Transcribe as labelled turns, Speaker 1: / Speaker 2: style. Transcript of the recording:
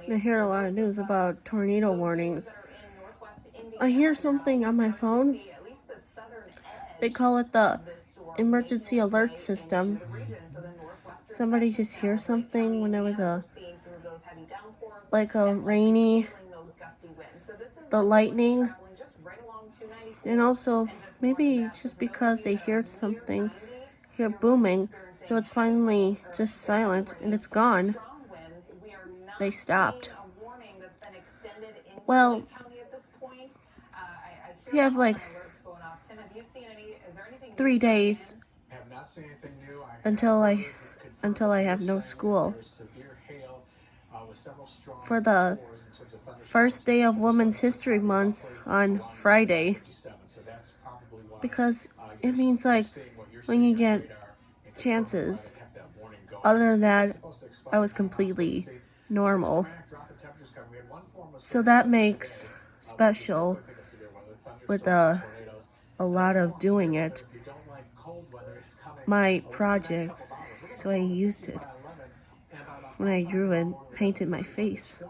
Speaker 1: I hear a lot of news about tornado warnings. I hear something on my phone. They call it the emergency alert system. Somebody just hears something when there was a rainy, the lightning, and also maybe it's just because they hear something, hear booming, so it's finally just silent and it's gone. They stopped. Well, you have like 3 days until I have no school. For the first day of Women's History Month on Friday, because it means like when you get chances. Other than that, I was completely normal. So that makes special with a lot of doing it. My projects, so I used it when I drew and painted my face.